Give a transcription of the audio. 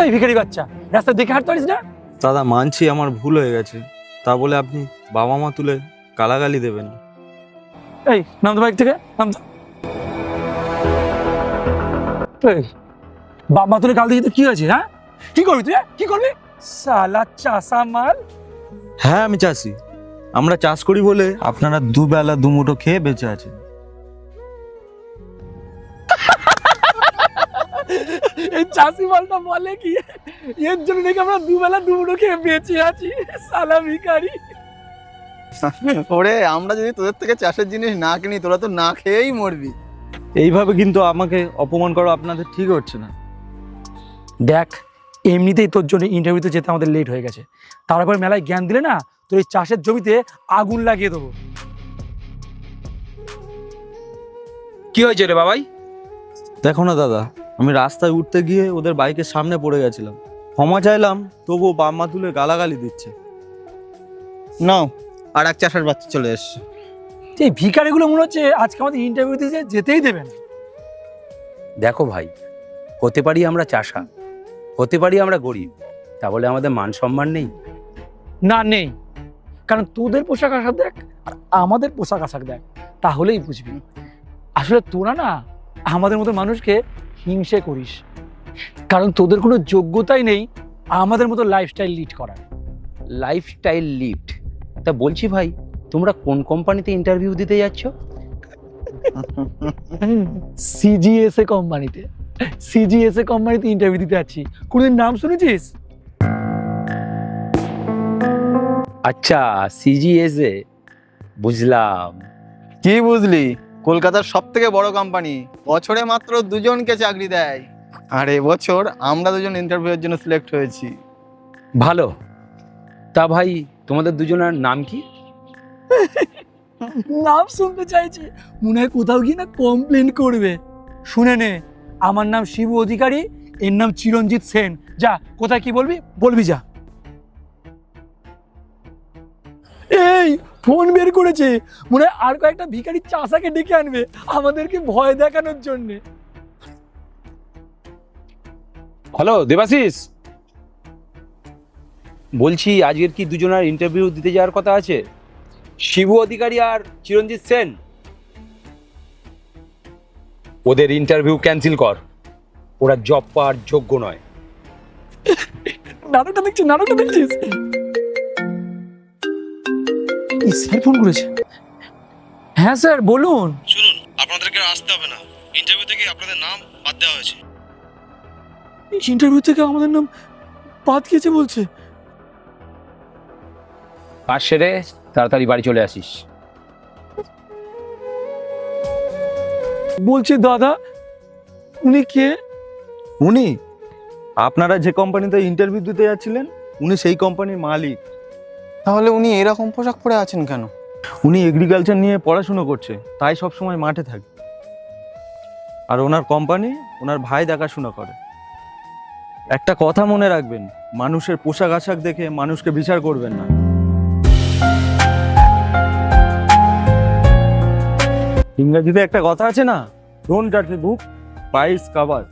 এই ভিখারি বাচ্চা, রাস্তা দেখে হাঁটতে পারিস না? দাদা মানছি আমার ভুল হয়ে গেছে, তা বলে আপনি বাবা মা তুলে গালাগালি দেবেন? এই নাম তো বাইক থেকে, নাম তো। এই বাপ মা তুলে গাল দিয়ে কি হয়েছে? হ্যাঁ কি করবি তুই? কি করবি শালা চাষা মাল? হ্যাঁ আমি চাষি, আমরা চাষ করি বলে আপনারা দুবেলা দুমুঠো খেয়ে বেঁচে আছেন। এই চাষি মালটা বলে কি এর জন্য নাকি আমরা দুবেলা দুমুঠো খেয়ে বেঁচে আছি? শালা ভিখারি। ওরে আমরা যদি তোদের থেকে চাষের জিনিস না কিনি তোরা তো না খেয়েই মরবি। এইভাবে কিন্তু আমাকে অপমান করা আপনাদের ঠিক হচ্ছে না। দেখ এমনিতেই তোর জন্য ইন্টারভিউতে যেতে আমাদের লেট হয়ে গেছে, তারপর মেলায় জ্ঞান দিলে না তোর এই চাষের জমিতে আগুন লাগিয়ে দেবো। কি হয়েছে রে বাবাই? দেখো না দাদা, আমি রাস্তায় উঠতে গিয়ে ওদের বাইকের সামনে পড়ে গেছিলাম, ক্ষমা চাইলাম তবুও বাপ মা তুলে গালাগালি দিচ্ছে। নাও আর এক চাষের বাচ্চা চলে এসছে। এই ভিখারিগুলো মনে হচ্ছে আজকে আমাদের ইন্টারভিউতে যেতেই দেবে না। দেখো ভাই, হতে পারি আমরা চাষা, হতে পারি আমরা গরিব, তা বলে আমাদের মান সম্মান নেই? না নেই, কারণ তোদের পোশাক আশাক দেখ আর আমাদের পোশাক আশাক দেখ, তাহলেই বুঝবি আসলে তোরা না আমাদের মতো মানুষকে হিংসে করিস, কারণ তোদের কোনো যোগ্যতাই নেই আমাদের মতো লাইফস্টাইল লিড করার। Lifestyle lift? তা বলছি ভাই, তোমরা কোন কোম্পানিতে ইন্টারভিউ দিতে যাচ্ছ? সিজিএসএ কোম্পানিতে, সিজিএসএ কোম্পানিতে ইন্টারভিউ দিতে যাচ্ছি। কোনদিন নাম শুনেছিস? আচ্ছা, সিজিএসএ, বুঝলাম। কি বুঝলি? কলকাতার সব থেকে বড় কোম্পানি, বছরে মাত্র 2 জনকে চাকরি দেয়। আর এবছর আমরা 2 জন ইন্টারভিউয়ের জন্য সিলেক্ট হয়েছি। ভালো। তা ভাই তোমাদের দুজনের নাম কি? নাম শুনতে চাইছি, মনে হয় কোথাও গিয়ে না কমপ্লেন করবে। শুনে নে, আমার নাম শিবু অধিকারী, এর নাম চিরঞ্জিত সেন। যা, কোথায় কি বলবি বলবি যা। এই ফোন বের করেছে, মনে হয় আর কয়েকটা ভিখারি চাষাকে ডেকে আনবে আমাদেরকে ভয় দেখানোর জন্য। হ্যালো দেবাশিস, বলছি আজকের কি দুজনের ইন্টারভিউ দিতে যাওয়ার কথা আছে? শিবু অধিকারী আর চিরঞ্জিত সেন। ওদের ইন্টারভিউ ক্যান্সেল কর, ওরা জব পাওয়ার যোগ্য নয়। নাটকটা দেখছিস, নাটকটা দেখছিস? স্যার ফোন করেছে। হ্যাঁ স্যার বলুন। শুনুন, আপনাদেরকে আসতে হবে না, ইন্টারভিউ থেকে আপনাদের নাম বাদ দেওয়া হয়েছে। ইন্টারভিউ থেকে আমাদের নাম বাদ গিয়েছে বলছে? কাজ সেরে তাড়াতাড়ি বাড়ি চলে আসিস। বলছি দাদা উনি কে? উনি আপনারা যে কোম্পানিতে ইন্টারভিউ দিতে যাচ্ছিলেন, উনি সেই কোম্পানির মালিক। তাহলে উনি এরকম পোশাক পরে আছেন কেন? উনি এগ্রিকালচার নিয়ে পড়াশুনো করছে, তাই সব সময় মাঠে থাকে। আর ওনার কোম্পানি ওনার ভাই দেখাশোনা করে। একটা কথা মনে রাখবেন, মানুষের পোশাক আশাক দেখে মানুষকে বিচার করবেন না। ইংরেজিতে একটা কথা আছে না, ডোন্ট জাজ এ বুক বাই ইটস কভার।